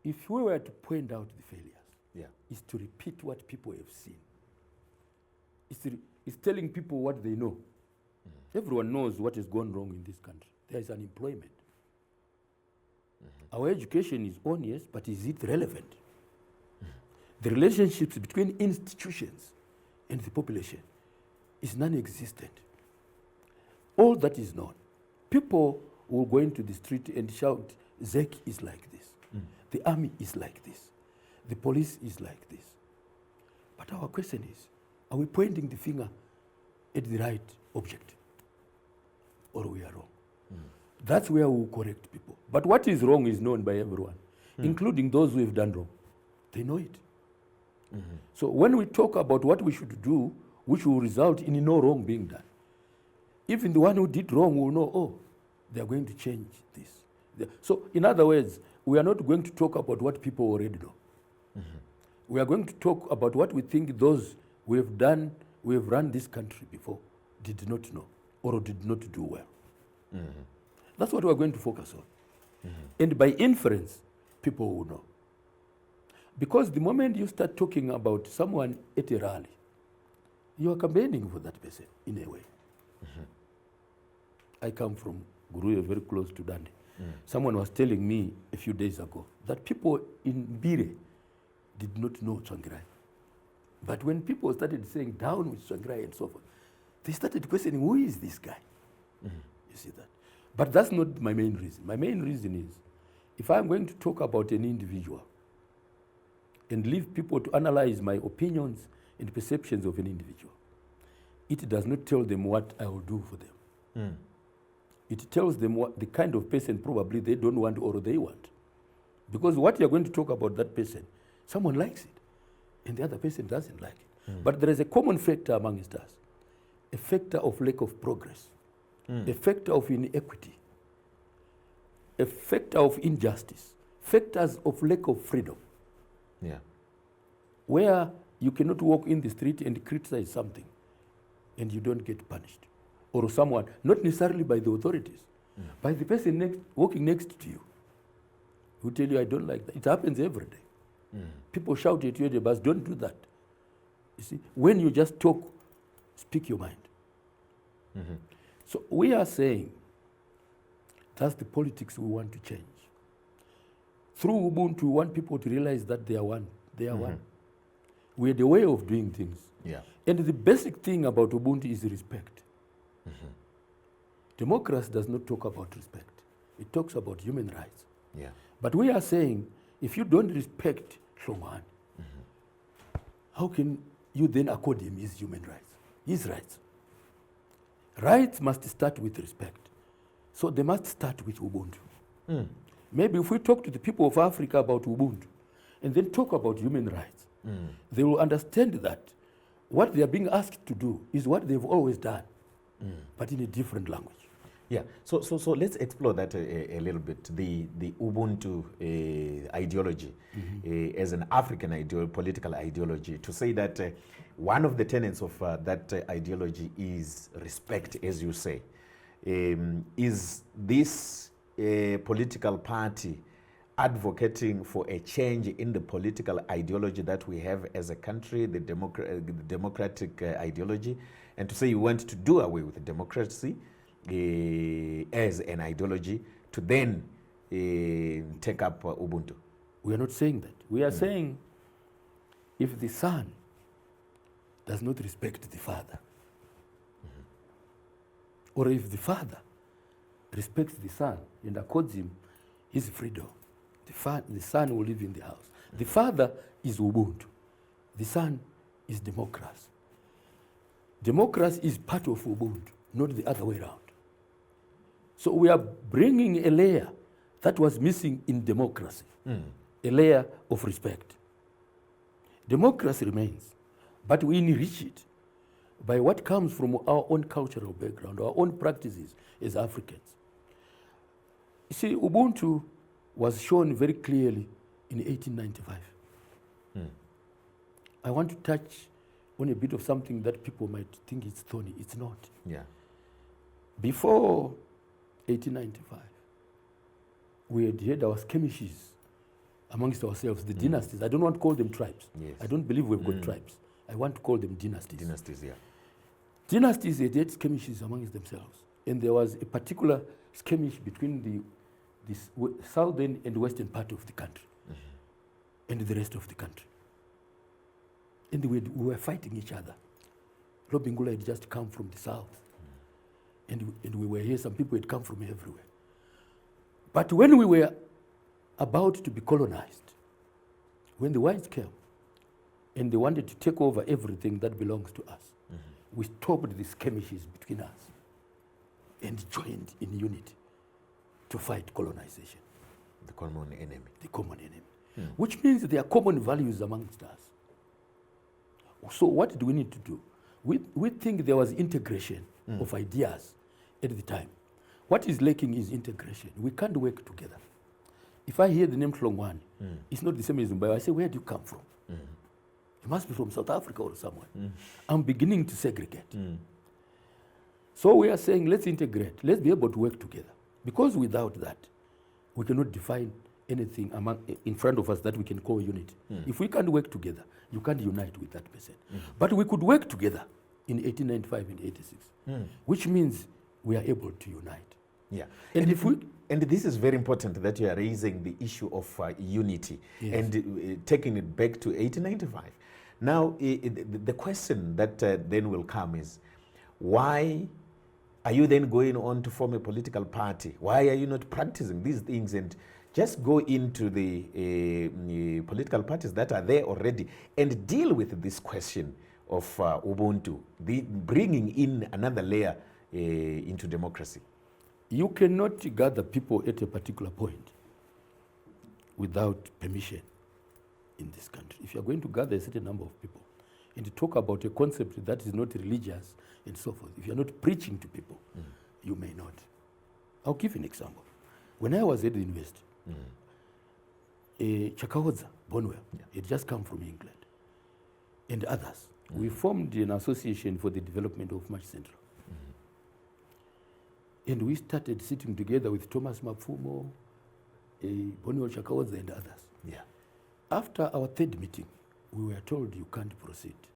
if we were to point out the failures, is to repeat what people have seen. It's telling people what they know. Everyone knows what has gone wrong in this country. There is unemployment. Our education is on, yes, but is it relevant? The relationships between institutions and the population is non-existent. All that is known. People will go into the street and shout, ZEC is like this. The army is like this. The police is like this. But our question is, are we pointing the finger at the right object? Or we are wrong? That's where we will correct people. But what is wrong is known by everyone, including those who have done wrong. They know it. So when we talk about what we should do, which will result in no wrong being done, even the one who did wrong will know, oh, they are going to change this. So in other words, we are not going to talk about what people already know. We are going to talk about what we think those who have run this country before did not know or did not do well. That's what we are going to focus on. And by inference, people will know. Because the moment you start talking about someone at a rally, you are campaigning for that person in a way. I come from Guru, very close to Dande. Someone was telling me a few days ago that people in Bire did not know Tsvangirai. But when people started saying down with Tsvangirai and so forth, they started questioning, who is this guy? You see that? But that's not my main reason. My main reason is, if I'm going to talk about an individual and leave people to analyze my opinions and perceptions of an individual, it does not tell them what I will do for them. It tells them what the kind of person probably they don't want or they want. Because what you're going to talk about that person, someone likes it, and the other person doesn't like it. But there is a common factor amongst us, a factor of lack of progress, a factor of inequity, a factor of injustice, factors of lack of freedom. Where you cannot walk in the street and criticize something and you don't get punished. Or someone, not necessarily by the authorities, by the person walking next to you, who tell you, I don't like that. It happens every day. People shout at you at the bus, don't do that. You see, when you just talk, speak your mind. So we are saying that's the politics we want to change. Through Ubuntu, we want people to realize that they are one. They are one. We are the way of doing things. And the basic thing about Ubuntu is respect. Democracy does not talk about respect. It talks about human rights. But we are saying, if you don't respect Hlongwane, how can you then accord him his human rights, his rights? Rights must start with respect. So they must start with Ubuntu. Maybe if we talk to the people of Africa about Ubuntu and then talk about human rights, they will understand that what they are being asked to do is what they've always done, but in a different language. So let's explore that a little bit. The Ubuntu ideology as an African political ideology. To say that one of the tenets of that ideology is respect, as you say. Is this political party advocating for a change in the political ideology that we have as a country, the democratic ideology, and to say you want to do away with democracy as an ideology to then take up Ubuntu? We are not saying that. We are saying if the son does not respect the father, or if the father respects the son and accords him his freedom, the son will live in the house. The father is Ubuntu. The son is democracy. Democracy is part of Ubuntu, not the other way around. So we are bringing a layer that was missing in democracy, a layer of respect. Democracy remains, but we enrich it by what comes from our own cultural background, our own practices as Africans. You see, Ubuntu was shown very clearly in 1895. I want to touch on a bit of something that people might think it's thorny. It's not. Before 1895, we had our skirmishes amongst ourselves, the dynasties. I don't want to call them tribes. Yes. I don't believe we've got tribes. I want to call them dynasties. Dynasties, yeah. Dynasties, they had skirmishes amongst themselves. And there was a particular skirmish between the southern and western part of the country and the rest of the country. And we were fighting each other. Lobingula had just come from the south. And we were here, some people had come from everywhere. But when we were about to be colonized, when the whites came and they wanted to take over everything that belongs to us, we stopped the skirmishes between us and joined in unity to fight colonization. The common enemy. The common enemy. Which means there are common values amongst us. So what do we need to do? We think there was integration of ideas at the time. What is lacking is integration. We can't work together. If I hear the name Tlongwane, it's not the same as Mubaiwa. I say, where do you come from? You must be from South Africa or somewhere. I'm beginning to segregate. So we are saying, let's integrate. Let's be able to work together. Because without that, we cannot define anything in front of us that we can call unity. If we can't work together, you can't unite with that person. But we could work together in 1895 and 86, which means we are able to unite. Yeah. And this is very important that you are raising the issue of unity and taking it back to 1895. Now, the question that then will come is, why are you then going on to form a political party? Why are you not practicing these things and just go into the political parties that are there already and deal with this question of Ubuntu, bringing in another layer into democracy? You cannot gather people at a particular point without permission in this country. If you're going to gather a certain number of people and to talk about a concept that is not religious and so forth, if you're not preaching to people, you may not. I'll give you an example. When I was at the university, Chakahodza, Bonwell, had just come from England, and others. We formed an association for the development of March Central. And we started sitting together with Thomas Mapfumo, Bonwell Chakahodza, and others. Yeah. After our third meeting, we were told you can't proceed.